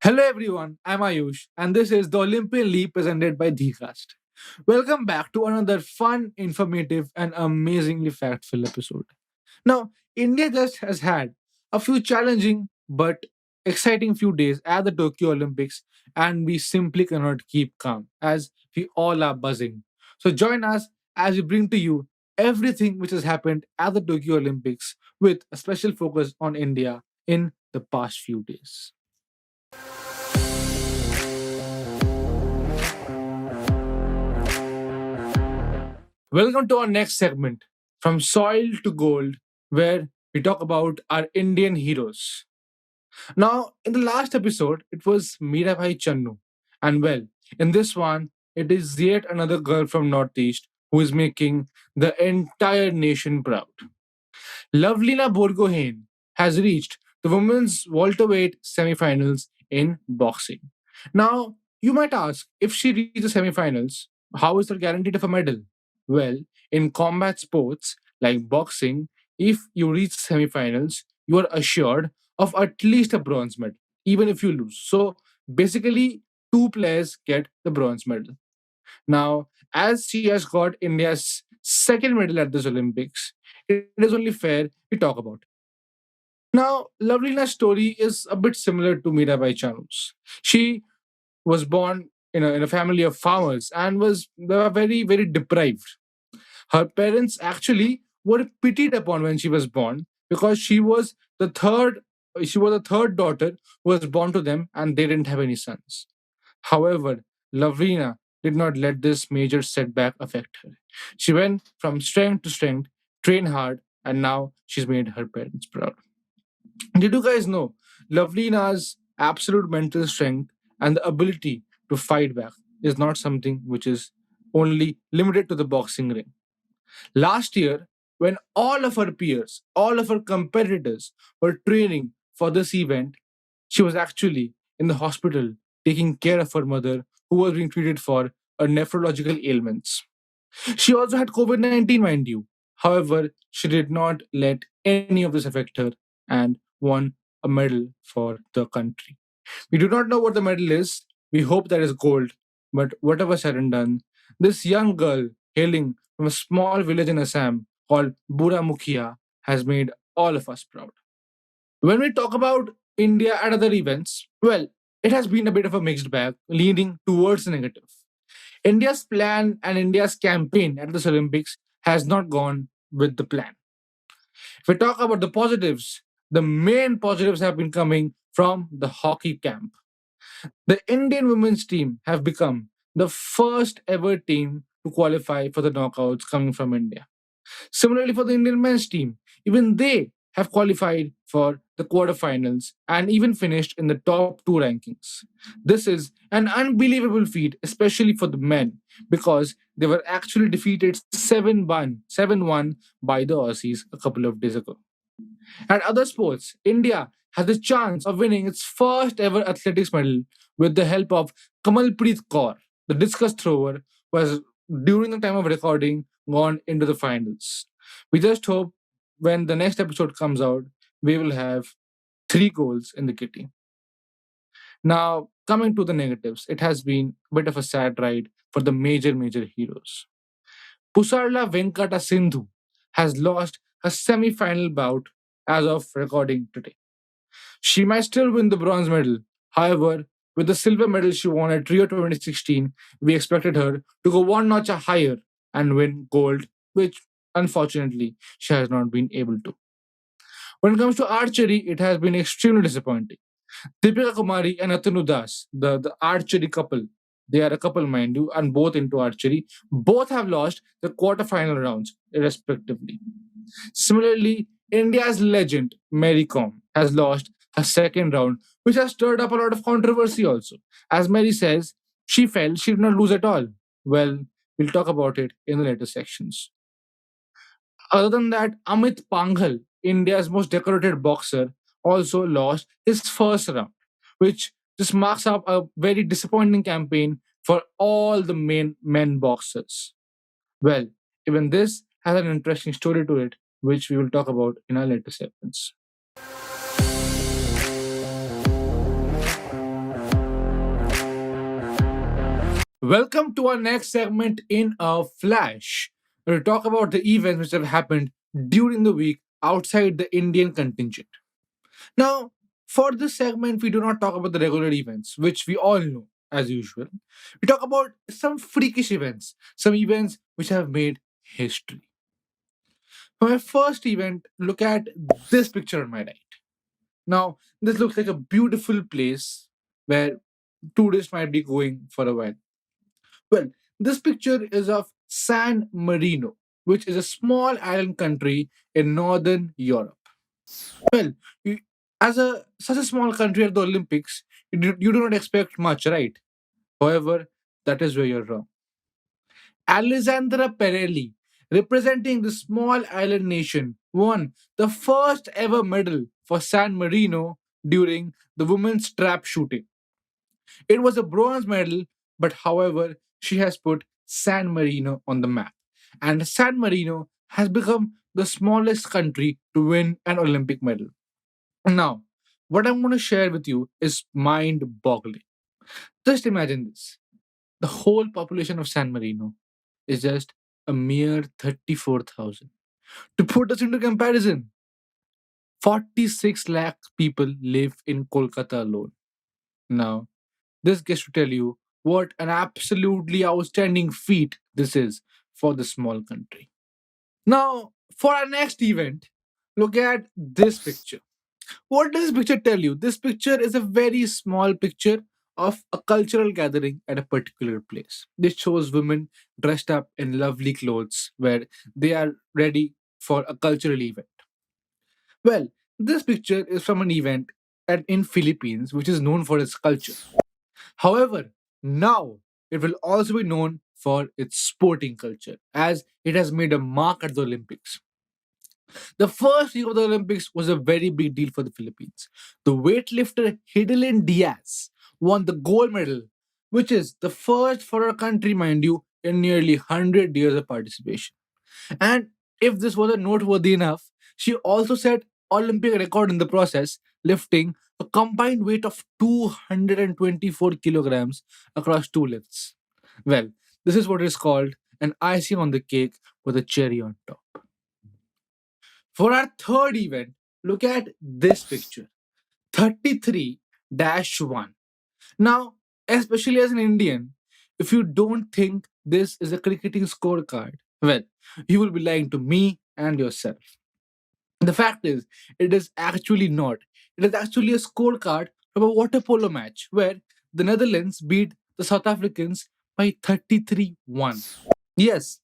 Hello everyone, I'm Ayush, and this is the Olympian Leap presented by DHEECast. Welcome back to another fun, informative, and amazingly fact-filled episode. Now, India just has had a few challenging but exciting few days at the Tokyo Olympics, and we simply cannot keep calm as we all are buzzing. So join us as we bring to you everything which has happened at the Tokyo Olympics with a special focus on India in the past few days. Welcome to our next segment, From Soil to Gold, where we talk about our Indian heroes. Now, in the last episode, it was Mirabai Channu. And well, in this one, it is yet another girl from Northeast who is making the entire nation proud. Lovelina Borgohain has reached the women's welterweight semifinals in boxing. Now, you might ask, if she reaches the semifinals, how is her guaranteed of a medal? Well, in combat sports like boxing, if you reach semifinals, you are assured of at least a bronze medal, even if you lose. So basically, two players get the bronze medal. Now, as she has got India's second medal at this Olympics, it is only fair we talk about it. Now, Lovelina's story is a bit similar to Mirabai Chanu's. She was born in a family of farmers and they were very, very deprived. Her parents actually were pitied upon when she was born because she was the third daughter who was born to them and they didn't have any sons. However, Lavrina did not let this major setback affect her. She went from strength to strength, trained hard, and now she's made her parents proud. Did you guys know Lavrina's absolute mental strength and the ability to fight back is not something which is only limited to the boxing ring? Last year, when all of her peers, all of her competitors were training for this event, she was actually in the hospital taking care of her mother who was being treated for a nephrological ailments. She also had COVID 19, mind you. However, she did not let any of this affect her and won a medal for the country. We do not know what the medal is. We hope that is gold. But whatever said and done, this young girl hailing from a small village in Assam called Buramukhia has made all of us proud. When we talk about India at other events, well, it has been a bit of a mixed bag, leaning towards the negative. India's plan and India's campaign at this Olympics has not gone with the plan. If we talk about the positives, the main positives have been coming from the hockey camp. The Indian women's team have become the first ever team to qualify for the knockouts coming from India. Similarly, for the Indian men's team, even they have qualified for the quarterfinals and even finished in the top two rankings. This is an unbelievable feat, especially for the men, because they were actually defeated 7-1 by the Aussies a couple of days ago. At other sports, India has a chance of winning its first ever athletics medal with the help of Kamalpreet Kaur, the discus thrower, who has, during the time of recording, gone into the finals. We just hope when the next episode comes out, we will have three goals in the kitty. Now, coming to the negatives, it has been a bit of a sad ride for the major heroes. Pusarla Venkata Sindhu has lost her semi final bout as of recording today. She might still win the bronze medal. However, with the silver medal she won at Rio 2016, we expected her to go one notch higher and win gold, which unfortunately she has not been able to. When it comes to archery, it has been extremely disappointing. Deepika Kumari and Atanu Das, the archery couple, they are a couple, mind you, and both into archery, both have lost the quarterfinal rounds, respectively. Similarly, India's legend, Mary Kom, has lost her second round, which has stirred up a lot of controversy also. As Mary says, she felt she did not lose at all. Well, we'll talk about it in the later sections. Other than that, Amit Panghal, India's most decorated boxer, also lost his first round, which just marks up a very disappointing campaign for all the main men boxers. Well, even this has an interesting story to it, which we will talk about in our later segments. Welcome to our next segment in a flash. We'll talk about the events which have happened during the week outside the Indian contingent. Now, for this segment, we do not talk about the regular events, which we all know as usual. We talk about some freakish events, some events which have made history. For my first event, look at this picture on my right. Now, this looks like a beautiful place where tourists might be going for a while. Well, this picture is of San Marino, which is a small island country in northern Europe. Well, you, as a such a small country at the Olympics, you do not expect much, right? However, that is where you're wrong. Alessandra Perelli, representing the small island nation, won the first ever medal for San Marino during the women's trap shooting. It was a bronze medal, but however, she has put San Marino on the map. And San Marino has become the smallest country to win an Olympic medal. Now, what I'm going to share with you is mind boggling. Just imagine this: the whole population of San Marino is just a mere 34,000. To put us into comparison, 46 lakh people live in Kolkata alone. Now, this gets to tell you what an absolutely outstanding feat this is for the small country. Now, for our next event, look at this picture. What does this picture tell you? This picture is a very small picture of a cultural gathering at a particular place. This shows women dressed up in lovely clothes where they are ready for a cultural event. Well, this picture is from an event in Philippines which is known for its culture. However, now it will also be known for its sporting culture as it has made a mark at the Olympics. The first year of the Olympics was a very big deal for the Philippines. The weightlifter Hidilyn Diaz won the gold medal, which is the first for our country, mind you, in nearly 100 years of participation. And if this wasn't noteworthy enough, she also set Olympic record in the process, lifting a combined weight of 224 kilograms across two lifts. Well, this is what is called an icing on the cake with a cherry on top. For our third event, look at this picture 33-1. Now, especially as an Indian, if you don't think this is a cricketing scorecard, well, you will be lying to me and yourself. The fact is, it is actually not. It is actually a scorecard from a water polo match where the Netherlands beat the South Africans by 33-1. Yes,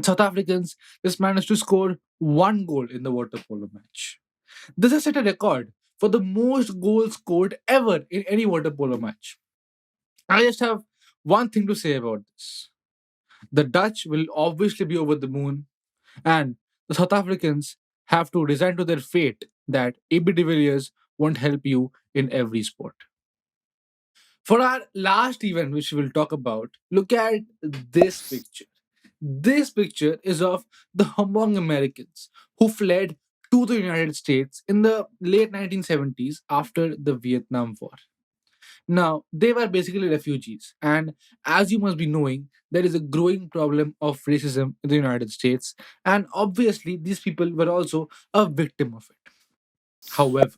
South Africans just managed to score one goal in the water polo match. This has set a record for the most goals scored ever in any water polo match. I just have one thing to say about this. The Dutch will obviously be over the moon, and the South Africans have to resign to their fate that AB de Villiers won't help you in every sport. For our last event, which we will talk about, look at this picture. This picture is of the Hmong Americans who fled to the United States in the late 1970s after the Vietnam War. Now, they were basically refugees, and as you must be knowing, there is a growing problem of racism in the United States, and obviously, these people were also a victim of it. However,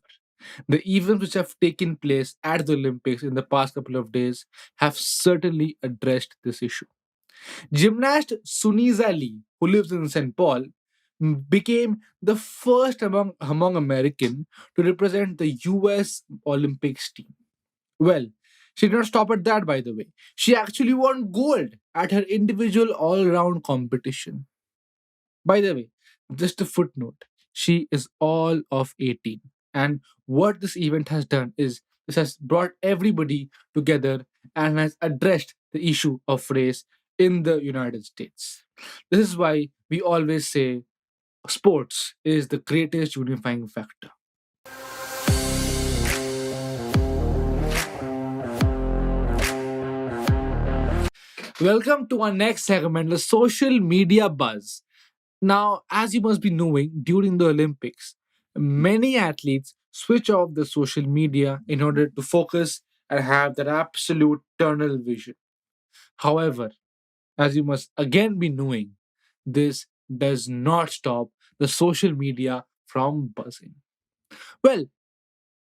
the events which have taken place at the Olympics in the past couple of days have certainly addressed this issue. Gymnast Sunisa Lee, who lives in St. Paul, became the first among American to represent the US Olympics team. Well, she did not stop at that, by the way. She actually won gold at her individual all round competition. By the way, just a footnote, she is all of 18. And what this event has done is this has brought everybody together and has addressed the issue of race in the United States. This is why we always say sports is the greatest unifying factor. Welcome to our next segment, the social media buzz. Now, as you must be knowing, during the Olympics, many athletes switch off the social media in order to focus and have that absolute tunnel vision. However, as you must again be knowing, this does not stop the social media from buzzing. Well,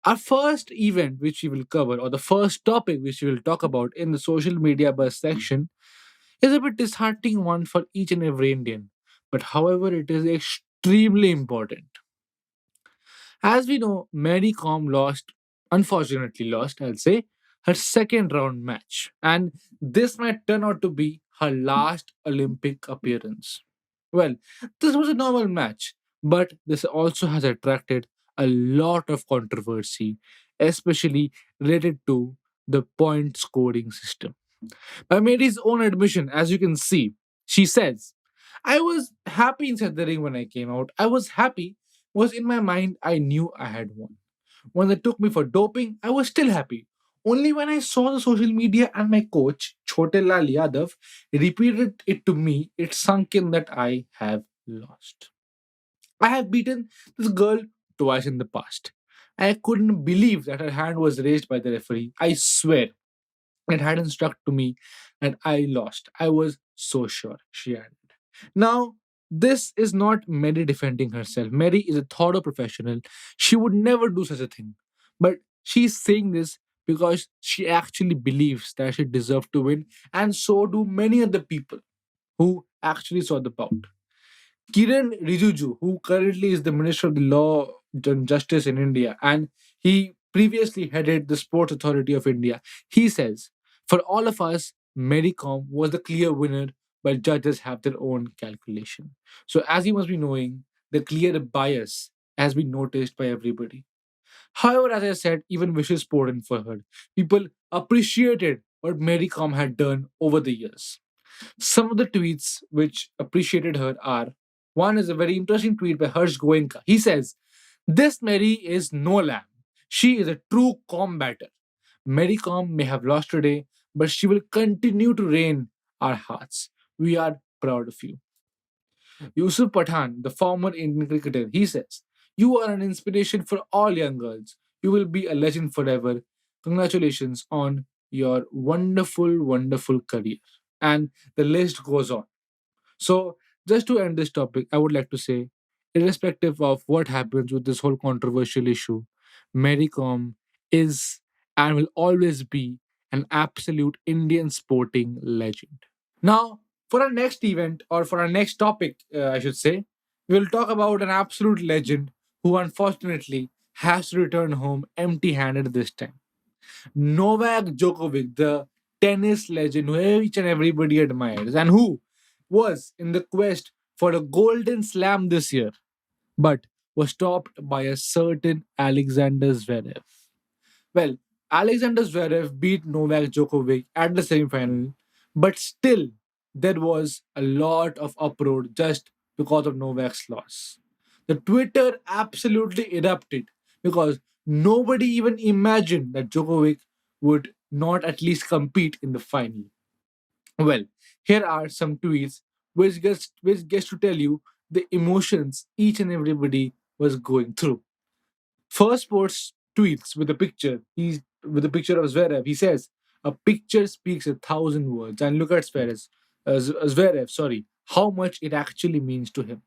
our first event which we will cover, or the first topic which we will talk about in the social media buzz section, is a bit disheartening one for each and every Indian. But however, it is extremely important. As we know, Mary Com lost, unfortunately lost, I'll say, her second round match. And this might turn out to be her last Olympic appearance. Well, this was a normal match, but this also has attracted a lot of controversy, especially related to the point scoring system. By Mary's own admission, as you can see, she says, I was happy inside the ring when I came out. I was happy because in my mind I knew I had won. When they took me for doping, I was still happy. Only when I saw the social media and my coach, Chote Lal Yadav, repeated it to me, it sunk in that I have lost. I have beaten this girl twice in the past. I couldn't believe that her hand was raised by the referee. I swear it hadn't struck to me and I lost. I was so sure, she added. Now, this is not Mary defending herself. Mary is a thorough professional. She would never do such a thing. But she's saying this because she actually believes that she deserved to win, and so do many other people who actually saw the bout. Kiran Rijiju, who currently is the Minister of the Law and Justice in India, and he previously headed the Sports Authority of India, he says, for all of us, Mary Kom was the clear winner, but judges have their own calculation. So, as you must be knowing, the clear bias has been noticed by everybody. However, as I said, even wishes poured in for her. People appreciated what Mary Kom had done over the years. Some of the tweets which appreciated her are, one is a very interesting tweet by Harsh Goenka. He says, this Mary is no lamb. She is a true combatter. Mary Com may have lost today, but she will continue to reign our hearts. We are proud of you. Yusuf Pathan, the former Indian cricketer, he says, you are an inspiration for all young girls. You will be a legend forever. Congratulations on your wonderful, wonderful career. And the list goes on. So, just to end this topic, I would like to say, irrespective of what happens with this whole controversial issue, Mary Kom is and will always be an absolute Indian sporting legend. Now, for our next event, or for our next topic, I should say, we will talk about an absolute legend who unfortunately has to return home empty handed this time. Novak Djokovic, the tennis legend who each and everybody admires, and who was in the quest for a golden slam this year, but was stopped by a certain Alexander Zverev. Well, Alexander Zverev beat Novak Djokovic at the semi-final, but still there was a lot of uproar just because of Novak's loss. The Twitter absolutely erupted because nobody even imagined that Djokovic would not at least compete in the final. Well, here are some tweets which gets to tell you the emotions each and everybody was going through. First Sports tweets with a picture. He's with a picture of Zverev. He says, "A picture speaks 1,000 words." And look at Zverev. Sorry, how much it actually means to him.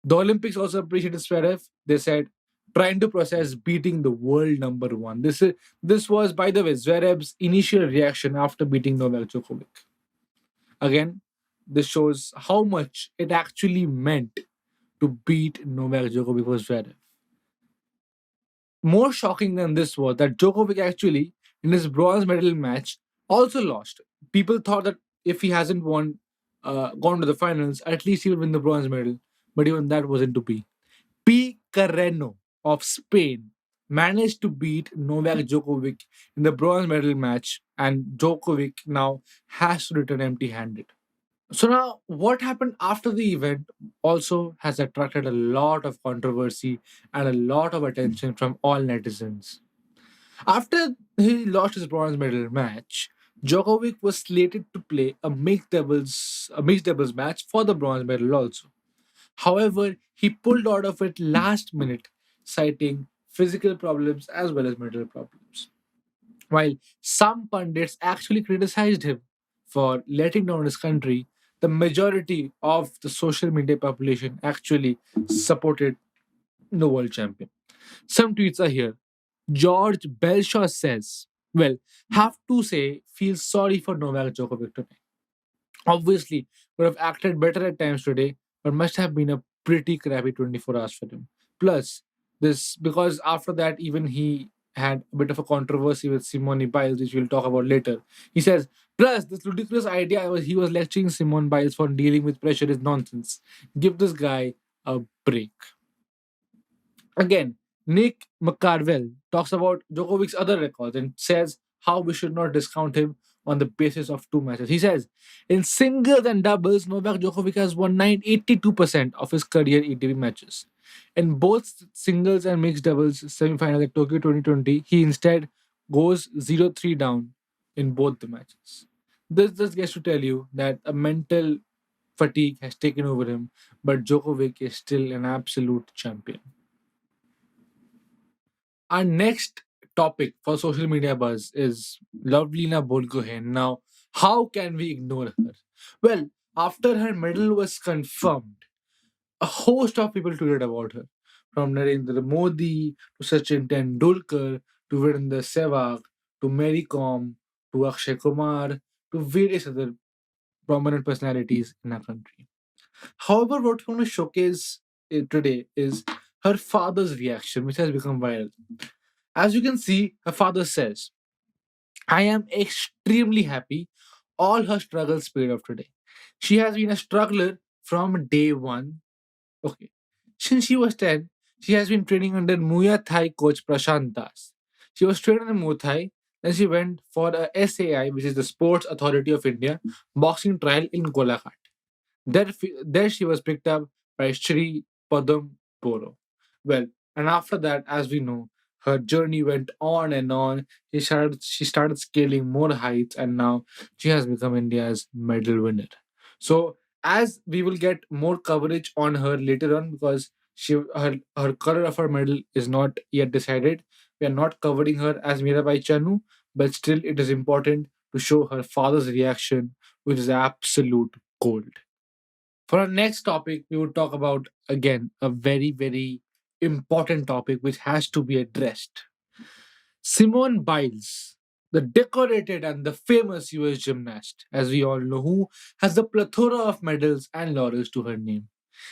The Olympics also appreciated Zverev. They said, trying to process beating the world number one. This was, by the way, Zverev's initial reaction after beating Novak Djokovic. Again, this shows how much it actually meant to beat Novak Djokovic was Zverev. More shocking than this was that Djokovic actually, in his bronze medal match, also lost. People thought that if he hasn't gone to the finals, at least he'll win the bronze medal. But even that wasn't to be. P. Carreno of Spain managed to beat Novak Djokovic in the bronze medal match, and Djokovic now has to return empty handed. So, now what happened after the event also has attracted a lot of controversy and a lot of attention from all netizens. After he lost his bronze medal match, Djokovic was slated to play a mixed doubles match for the bronze medal also. However, he pulled out of it last minute, citing physical problems as well as mental problems. While some pundits actually criticized him, for letting down his country, the majority of the social media population actually supported the world champion. Some tweets are here. George Belshaw says, well, have to say, feels sorry for Novak Djokovic today. Obviously, would have acted better at times today, but must have been a pretty crappy 24 hours for him. Plus, this because after that, even he had a bit of a controversy with Simone Biles, which we'll talk about later. He says, plus, this ludicrous idea was he was lecturing Simone Biles for dealing with pressure is nonsense. Give this guy a break. Again, Nick McCarvell talks about Djokovic's other records and says how we should not discount him on the basis of two matches. He says, in singles and doubles, Novak Djokovic has won 82% of his career ATP matches. In both singles and mixed doubles semifinal at Tokyo 2020, he instead goes 0-3 down in both the matches. This just gets to tell you that a mental fatigue has taken over him, but Djokovic is still an absolute champion. Our next topic for social media buzz is Lovelina Borgohain. Now, how can we ignore her? Well, after her medal was confirmed, a host of people tweeted about her. From Narendra Modi to Sachin Tendulkar to Virendra Sehwag to Mary Kom to Akshay Kumar to various other prominent personalities in our country. However, what we want to showcase today is her father's reaction, which has become viral. As you can see, her father says, I am extremely happy all her struggles paid off today. She has been a struggler from day one. Okay. Since she was 10, she has been training under Muay Thai coach Prashant Das. She was trained in Muay Thai, then she went for a SAI, which is the Sports Authority of India, boxing trial in Golaghat. There she was picked up by Shri Padam Boro. Well, and after that, as we know, her journey went on and on. She started scaling more heights, and now she has become India's medal winner. So, as we will get more coverage on her later on, because her color of her medal is not yet decided. We are not covering her as Mirabai Chanu, but still, it is important to show her father's reaction, which is absolute gold. For our next topic, we will talk about again a very, very important topic which has to be addressed. Simone Biles, the decorated and the famous US gymnast, as we all know, who has a plethora of medals and laurels to her name.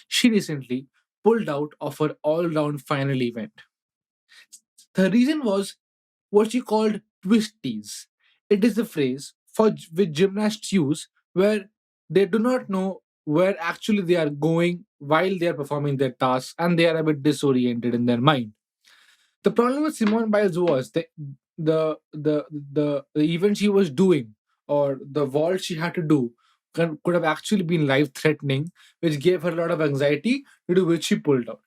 She recently pulled out of her all round final event. The reason was what she called twisties. It is a phrase for which gymnasts use where they do not know where actually they are going while they are performing their tasks and they are a bit disoriented in their mind. The problem with Simone Biles was the event she was doing or the vault she had to do could have actually been life threatening, which gave her a lot of anxiety, due to which she pulled out.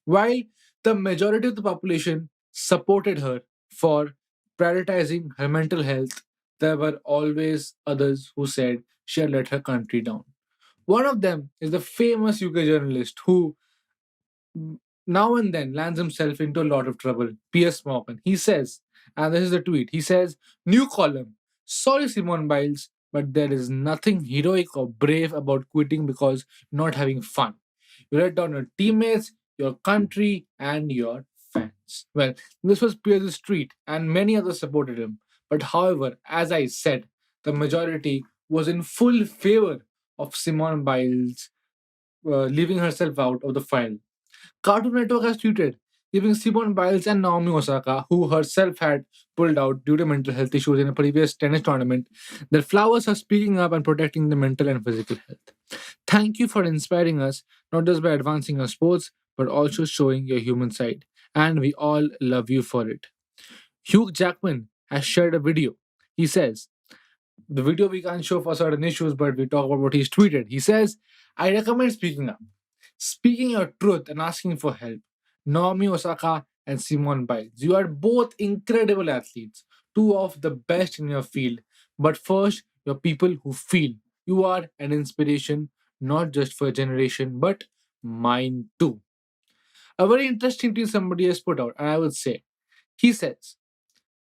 While the majority of the population supported her for prioritizing her mental health, there were always others who said she had let her country down. One of them is the famous UK journalist who now and then lands himself into a lot of trouble, Piers Morgan. He says, and this is the tweet, he says, new column. Sorry, Simone Biles, but there is nothing heroic or brave about quitting because you're not having fun. You let down your teammates, your country, and your fans. Well, this was Pierce's tweet, and many others supported him. But however, as I said, the majority was in full favor of Simone Biles leaving herself out of the final. Cartoon Network has tweeted, giving Simone Biles and Naomi Osaka, who herself had pulled out due to mental health issues in a previous tennis tournament, their flowers are speaking up and protecting the mental and physical health. Thank you for inspiring us, not just by advancing our sports, but also showing your human side. And we all love you for it. Hugh Jackman has shared a video. He says, the video we can't show for certain issues, but we talk about what he's tweeted. He says, I recommend speaking up. Speaking your truth and asking for help. Naomi Osaka and Simone Biles. You are both incredible athletes, two of the best in your field. But first, you're people who feel. You are an inspiration, not just for a generation, but mine too. A very interesting thing somebody has put out, and I would say, he says,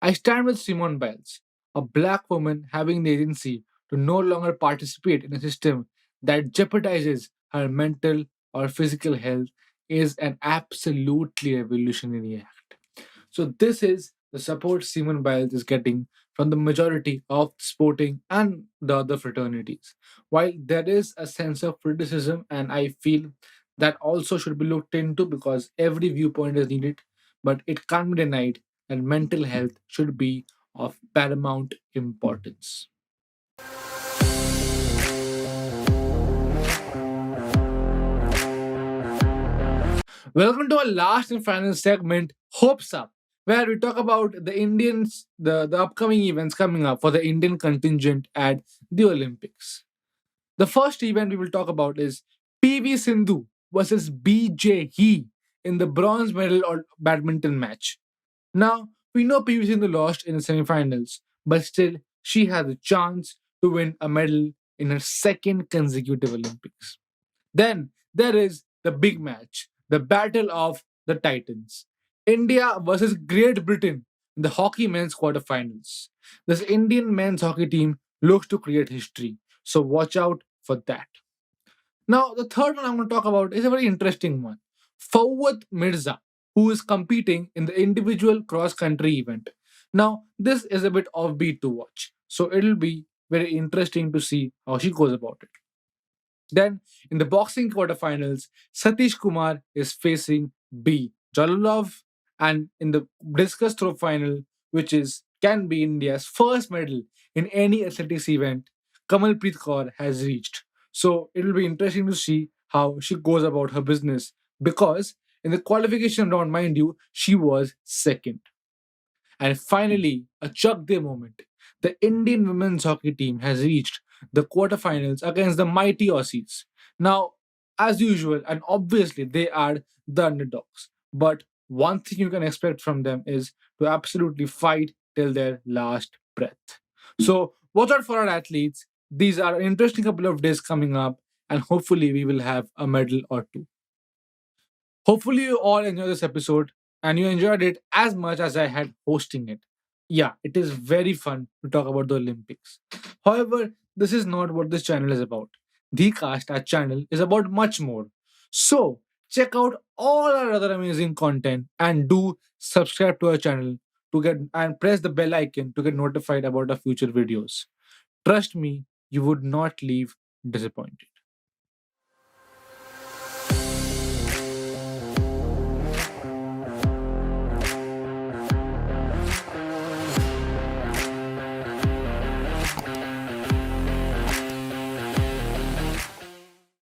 I stand with Simone Biles, a black woman having the agency to no longer participate in a system that jeopardizes her mental or physical health is an absolutely revolutionary act. So this is the support Simone Biles is getting from the majority of sporting and the other fraternities. While there is a sense of criticism, and I feel that also should be looked into because every viewpoint is needed, but it can't be denied that mental health should be of paramount importance. Welcome to our last and final segment, Hopes Up, where we talk about the upcoming events coming up for the Indian contingent at the Olympics. The first event we will talk about is PV Sindhu versus BJ He in the bronze medal or badminton match. Now, we know PV Sindhu lost in the semifinals, but still, she has a chance to win a medal in her second consecutive Olympics. Then there is the big match, the Battle of the Titans. India versus Great Britain in the hockey men's quarterfinals. This Indian men's hockey team looks to create history, so watch out for that. Now, the third one I'm going to talk about is a very interesting one. Fawad Mirza, who is competing in the individual cross country event. Now, this is a bit offbeat to watch, so it'll be very interesting to see how she goes about it. Then, in the boxing quarterfinals, Satish Kumar is facing B. Jalolov, and in the discus throw final, which is can be India's first medal in any athletics event, Kamalpreet Kaur has reached. So it will be interesting to see how she goes about her business because in the qualification round, mind you, she was second. And finally, a Chak De moment. The Indian women's hockey team has reached the quarterfinals against the mighty Aussies. Now, as usual, and obviously they are the underdogs. But one thing you can expect from them is to absolutely fight till their last breath. So, watch out for our athletes. These are an interesting couple of days coming up, and hopefully, we will have a medal or two. Hopefully, you all enjoy this episode and you enjoyed it as much as I had hosting it. Yeah, it is very fun to talk about the Olympics. However, this is not what this channel is about. The Cast, our channel, is about much more. So, check out all our other amazing content and do subscribe to our channel to get and press the bell icon to get notified about our future videos. Trust me, you would not leave disappointed.